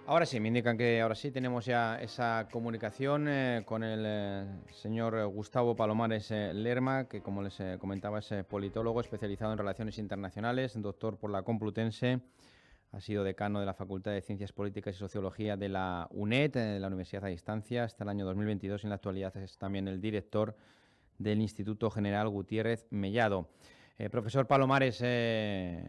Ahora sí, me indican que ahora sí tenemos ya esa comunicación con el señor Gustavo Palomares Lerma, que como les comentaba es politólogo especializado en relaciones internacionales, doctor por la Complutense, ha sido decano de la Facultad de Ciencias Políticas y Sociología de la UNED, de la Universidad a Distancia, hasta el año 2022 y en la actualidad es también el director del Instituto General Gutiérrez Mellado. Profesor Palomares,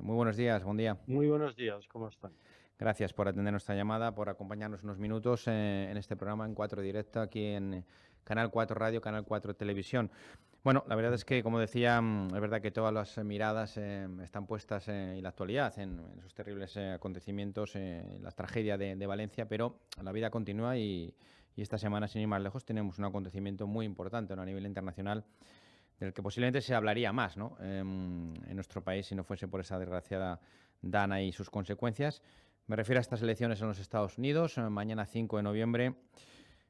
muy buenos días, buen día. Muy buenos días, ¿cómo están? Gracias por atender nuestra llamada, por acompañarnos unos minutos en este programa en 4 Directo, aquí en Canal 4 Radio, Canal 4 Televisión. Bueno, la verdad es que, como decía, es verdad que todas las miradas están puestas en la actualidad, en esos terribles acontecimientos, la tragedia de Valencia, pero la vida continúa y esta semana, sin ir más lejos, tenemos un acontecimiento muy importante, ¿no?, a nivel internacional, del que posiblemente se hablaría más, ¿no?, en nuestro país si no fuese por esa desgraciada Dana y sus consecuencias. Me refiero a estas elecciones en los Estados Unidos, mañana 5 de noviembre.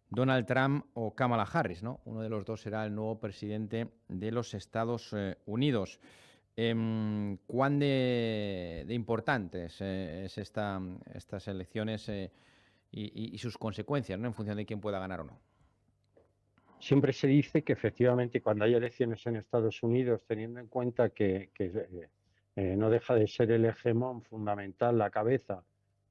Donald Trump o Kamala Harris, ¿no? Uno de los dos será el nuevo presidente de los Estados Unidos. ¿Cuán de importantes es estas elecciones y sus consecuencias, ¿no?, en función de quién pueda ganar o no? Siempre se dice que efectivamente cuando hay elecciones en Estados Unidos, teniendo en cuenta que no deja de ser el hegemón fundamental, la cabeza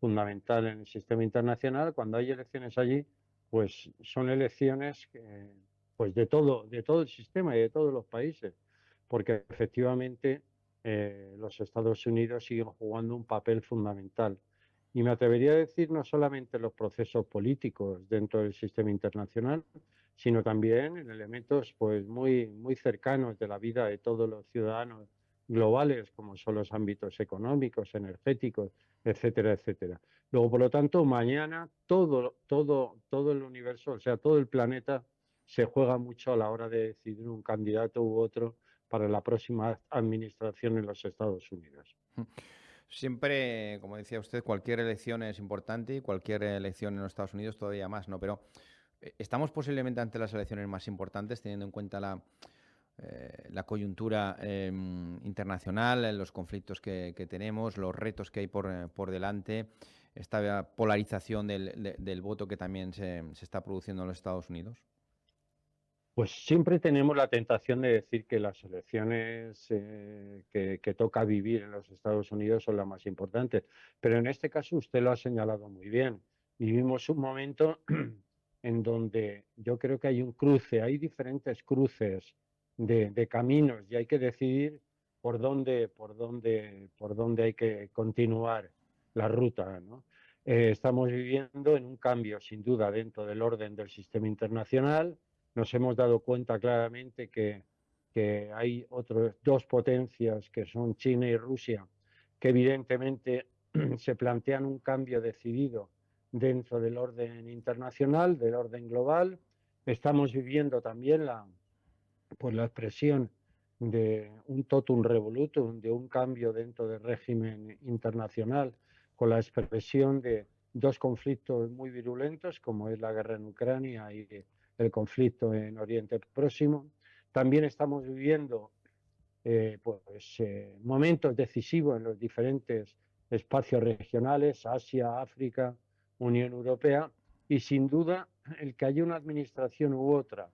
fundamental en el sistema internacional, cuando hay elecciones allí, pues son elecciones pues de todo el sistema y de todos los países, porque efectivamente los Estados Unidos siguen jugando un papel fundamental. Y me atrevería a decir no solamente los procesos políticos dentro del sistema internacional, sino también en elementos pues muy cercanos de la vida de todos los ciudadanos globales, como son los ámbitos económicos, energéticos, etcétera, etcétera. Luego, por lo tanto, mañana todo el universo, o sea, todo el planeta se juega mucho a la hora de decidir un candidato u otro para la próxima administración en los Estados Unidos. Siempre, como decía usted, cualquier elección es importante y cualquier elección en los Estados Unidos todavía más, ¿no? Pero estamos posiblemente ante las elecciones más importantes, teniendo en cuenta la coyuntura internacional, los conflictos que tenemos, los retos que hay por delante, esta polarización del voto que también se está produciendo en los Estados Unidos. Pues siempre tenemos la tentación de decir que las elecciones que toca vivir en los Estados Unidos son las más importantes, pero en este caso usted lo ha señalado muy bien. Vivimos un momento en donde yo creo que hay un cruce, hay diferentes cruces de caminos y hay que decidir por dónde hay que continuar la ruta, ¿no? Estamos viviendo en un cambio, sin duda, dentro del orden del sistema internacional. Nos hemos dado cuenta claramente que hay otras dos potencias, que son China y Rusia, que evidentemente se plantean un cambio decidido dentro del orden internacional, del orden global. Estamos viviendo también pues la expresión de un totum revolutum, de un cambio dentro del régimen internacional, con la expresión de dos conflictos muy virulentos, como es la guerra en Ucrania y el conflicto en Oriente Próximo. También estamos viviendo momentos decisivos en los diferentes espacios regionales, Asia, África, Unión Europea, y sin duda el que haya una administración u otra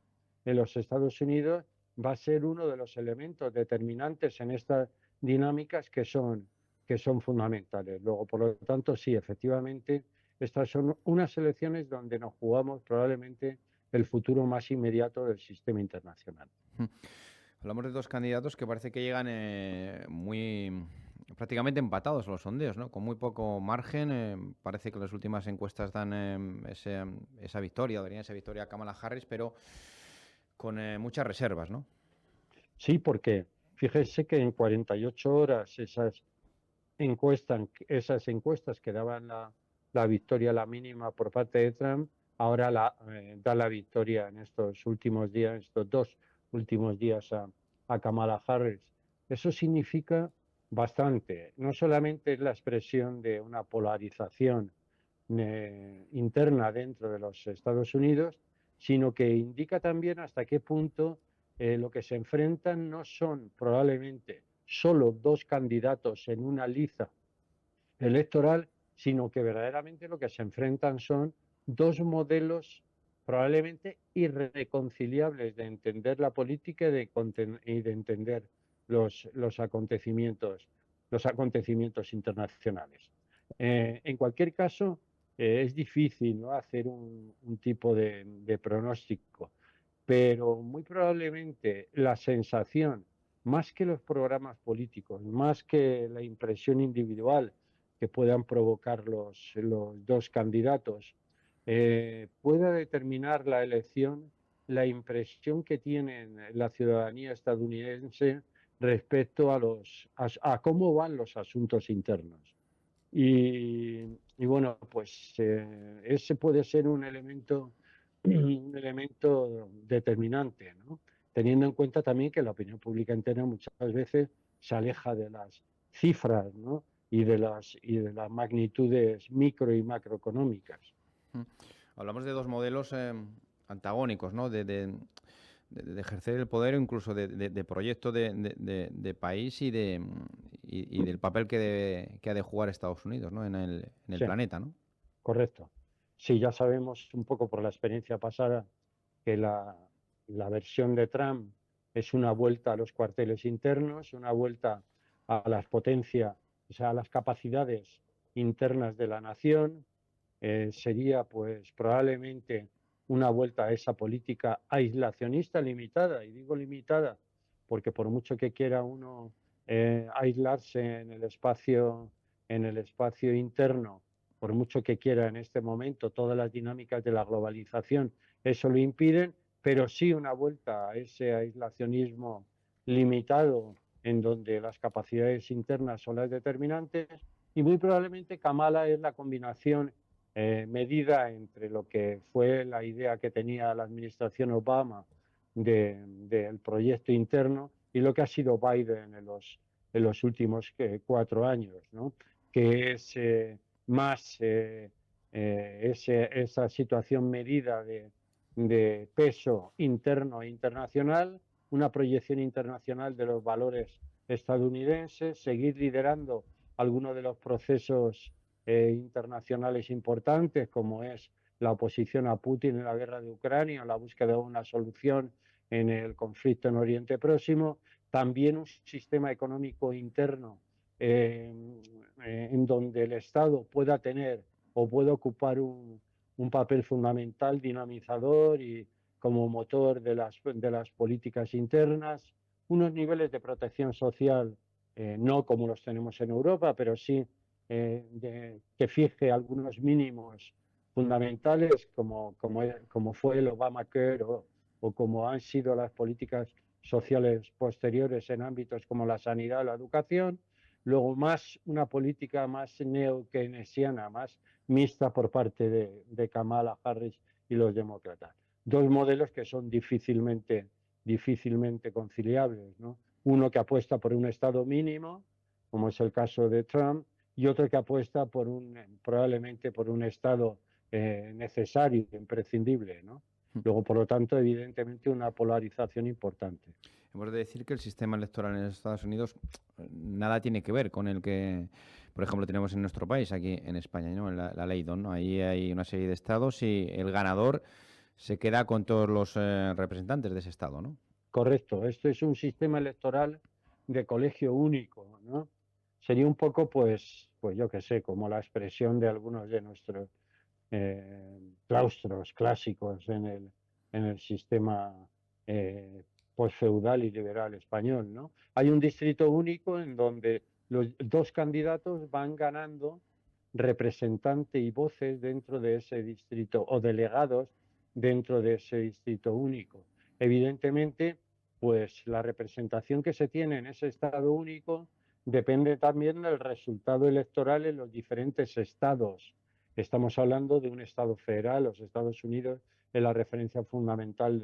en los Estados Unidos va a ser uno de los elementos determinantes en estas dinámicas que son fundamentales. Luego, por lo tanto, sí, efectivamente, estas son unas elecciones donde nos jugamos probablemente el futuro más inmediato del sistema internacional. Hablamos de dos candidatos que parece que llegan prácticamente empatados los sondeos, ¿no? Con muy poco margen. Parece que las últimas encuestas dan esa victoria, darían esa victoria a Kamala Harris, pero con muchas reservas, ¿no? Sí, porque fíjese que en 48 horas esas encuestas que daban la victoria, la mínima por parte de Trump, ahora da la victoria en estos últimos días, estos dos últimos días a Kamala Harris. Eso significa bastante. No solamente es la expresión de una polarización interna dentro de los Estados Unidos, sino que indica también hasta qué punto lo que se enfrentan no son probablemente solo dos candidatos en una liza electoral, sino que verdaderamente lo que se enfrentan son dos modelos probablemente irreconciliables de entender la política y de entender los acontecimientos internacionales. En cualquier caso, es difícil, ¿no?, hacer un tipo de pronóstico, pero muy probablemente la sensación, más que los programas políticos, más que la impresión individual que puedan provocar los dos candidatos, pueda determinar la elección la impresión que tiene la ciudadanía estadounidense respecto a cómo van los asuntos internos. Y bueno, pues ese puede ser un elemento determinante, ¿no? Teniendo en cuenta también que la opinión pública interna muchas veces se aleja de las cifras, ¿no?, y de las magnitudes micro y macroeconómicas. Hablamos de dos modelos antagónicos, ¿no? De ejercer el poder, incluso de proyecto de país y del papel que ha de jugar Estados Unidos, ¿no?, en el Sí, planeta, ¿no? correcto. Sí, ya sabemos un poco por la experiencia pasada que la versión de Trump es una vuelta a los cuarteles internos, una vuelta a las potencias, o sea, a las capacidades internas de la nación. Sería pues probablemente una vuelta a esa política aislacionista limitada, y digo limitada porque por mucho que quiera uno aislarse en el espacio interno, por mucho que quiera en este momento, todas las dinámicas de la globalización eso lo impiden, pero sí una vuelta a ese aislacionismo limitado en donde las capacidades internas son las determinantes, y muy probablemente Kamala es la combinación medida entre lo que fue la idea que tenía la administración Obama del proyecto interno y lo que ha sido Biden en los últimos 4 años, ¿no?, que es más esa situación medida de peso interno e internacional, una proyección internacional de los valores estadounidenses, seguir liderando algunos de los procesos internacionales importantes, como es la oposición a Putin en la guerra de Ucrania, la búsqueda de una solución en el conflicto en Oriente Próximo, también un sistema económico interno en donde el Estado pueda tener o pueda ocupar un papel fundamental, dinamizador y como motor de las políticas internas, unos niveles de protección social no como los tenemos en Europa, pero sí que fije algunos mínimos fundamentales como fue el Obamacare o como han sido las políticas sociales posteriores en ámbitos como la sanidad o la educación. Luego una política más neo-keynesiana, más mixta por parte de Kamala Harris y los demócratas. Dos modelos que son difícilmente conciliables, ¿no? Uno que apuesta por un Estado mínimo, como es el caso de Trump, y otro que apuesta probablemente por un Estado necesario, imprescindible, ¿no? Luego, por lo tanto, evidentemente una polarización importante. Hemos de decir que el sistema electoral en Estados Unidos nada tiene que ver con el que, por ejemplo, tenemos en nuestro país, aquí en España, ¿no? En la ley DON, ¿no? Ahí hay una serie de estados y el ganador se queda con todos los representantes de ese estado, ¿no? Correcto, esto es un sistema electoral de colegio único, ¿no? Sería un poco, pues yo qué sé, como la expresión de algunos de nuestros claustros clásicos en el sistema posfeudal y liberal español, ¿no? Hay un distrito único en donde los dos candidatos van ganando representante y voces dentro de ese distrito o delegados dentro de ese distrito único. Evidentemente, pues la representación que se tiene en ese estado único depende también del resultado electoral en los diferentes estados. Estamos hablando de un estado federal, los Estados Unidos es la referencia fundamental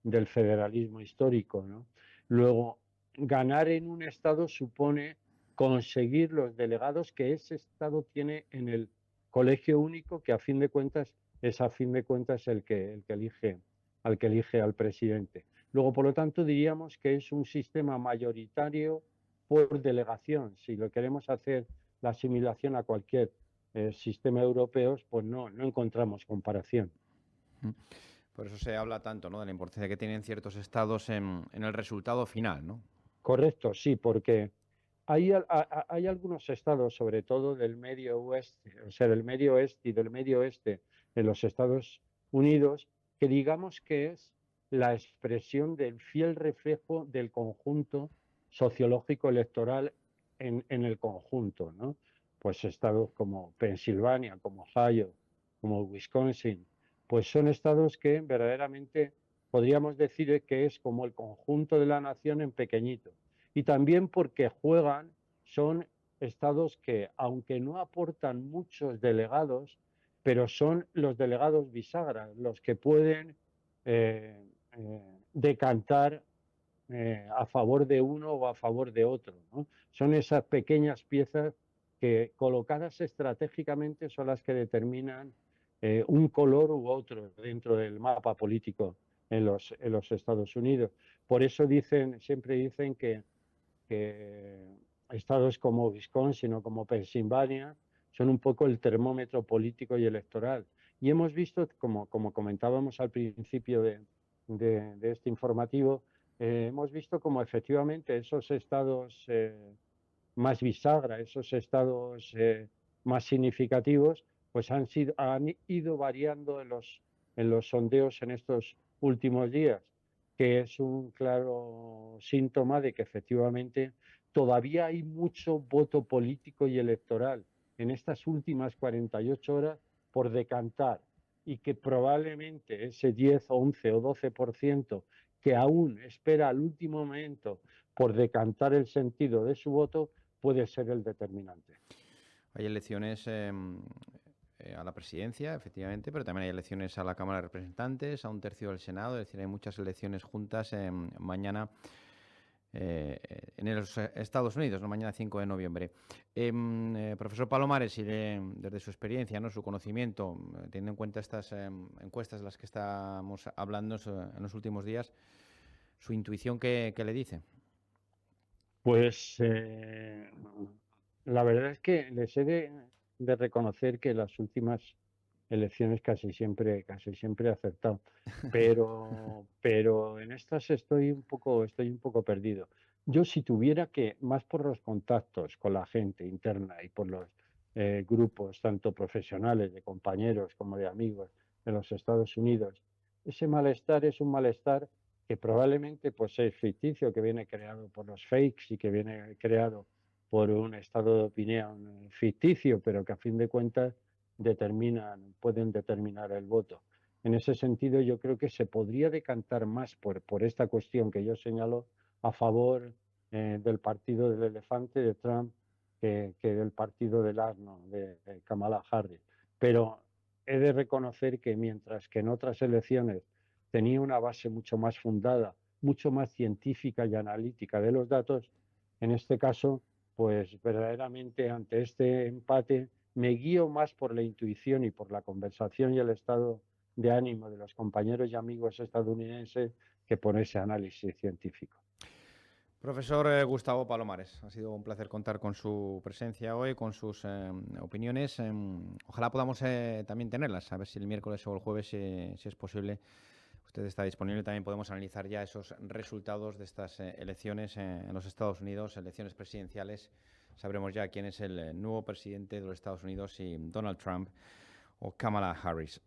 del federalismo histórico, ¿no? Luego, ganar en un estado supone conseguir los delegados que ese estado tiene en el colegio único, que a fin de cuentas es el que elige al presidente. Luego, por lo tanto, diríamos que es un sistema mayoritario por delegación. Si lo queremos hacer la asimilación a cualquier sistema europeos, pues no encontramos comparación. Mm. Por eso se habla tanto, ¿no?, de la importancia que tienen ciertos estados en el resultado final, ¿no? Correcto, sí, porque hay algunos estados, sobre todo del medio oeste, o sea, del medio oeste y del medio oeste en los Estados Unidos, que digamos que es la expresión del fiel reflejo del conjunto sociológico electoral en el conjunto, ¿no? Pues estados como Pensilvania, como Ohio, como Wisconsin, pues son estados que verdaderamente podríamos decir que es como el conjunto de la nación en pequeñito. Y también porque son estados que, aunque no aportan muchos delegados, pero son los delegados bisagras, los que pueden decantar a favor de uno o a favor de otro, ¿no? Son esas pequeñas piezas que, colocadas estratégicamente, son las que determinan un color u otro dentro del mapa político en los Estados Unidos. Por eso siempre dicen que estados como Wisconsin o como Pensilvania son un poco el termómetro político y electoral. Y hemos visto, como comentábamos al principio de este informativo, hemos visto como efectivamente esos estados más bisagra, esos estados más significativos, pues han ido variando en los sondeos en estos últimos días, que es un claro síntoma de que efectivamente todavía hay mucho voto político y electoral en estas últimas 48 horas por decantar, y que probablemente ese 10, 11 o 12% que aún espera al último momento por decantar el sentido de su voto puede ser el determinante. Hay elecciones a la presidencia, efectivamente, pero también hay elecciones a la Cámara de Representantes, a un tercio del Senado, es decir, hay muchas elecciones juntas mañana en los Estados Unidos, ¿no?, mañana 5 de noviembre. Profesor Palomares, y desde su experiencia, ¿no?, su conocimiento, teniendo en cuenta estas encuestas de las que estamos hablando en los últimos días, su intuición, ¿qué le dice? Pues la verdad es que les he de reconocer que las últimas elecciones casi siempre he acertado, pero en estas estoy un poco perdido. Yo, si tuviera que, más por los contactos con la gente interna y por los grupos, tanto profesionales, de compañeros como de amigos en los Estados Unidos, ese malestar es un malestar que probablemente pues es ficticio, que viene creado por los fakes y que viene creado por un estado de opinión ficticio, pero que a fin de cuentas pueden determinar el voto. En ese sentido, yo creo que se podría decantar más por esta cuestión que yo señalo a favor del partido del elefante de Trump que del partido del asno de Kamala Harris. Pero he de reconocer que mientras que en otras elecciones tenía una base mucho más fundada, mucho más científica y analítica de los datos, en este caso, pues verdaderamente ante este empate me guío más por la intuición y por la conversación y el estado de ánimo de los compañeros y amigos estadounidenses que por ese análisis científico. Profesor Gustavo Palomares, ha sido un placer contar con su presencia hoy, con sus opiniones. Ojalá podamos también tenerlas, a ver si el miércoles o el jueves, si es posible, usted está disponible. También podemos analizar ya esos resultados de estas elecciones en los Estados Unidos, elecciones presidenciales. Sabremos ya quién es el nuevo presidente de los Estados Unidos, si Donald Trump o Kamala Harris.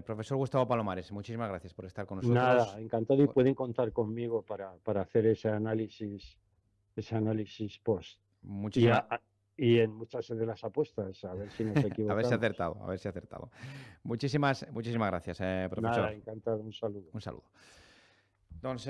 Profesor Gustavo Palomares, muchísimas gracias por estar con nosotros. Nada, encantado, y pueden contar conmigo para hacer ese análisis post. Y, Muchísimas a- y en muchas de las apuestas, a ver si nos A ver si ha equivocamos. acertado, a ver si ha acertado. Muchísimas gracias, profesor. Nada, encantado, un saludo. Un saludo. Doncs,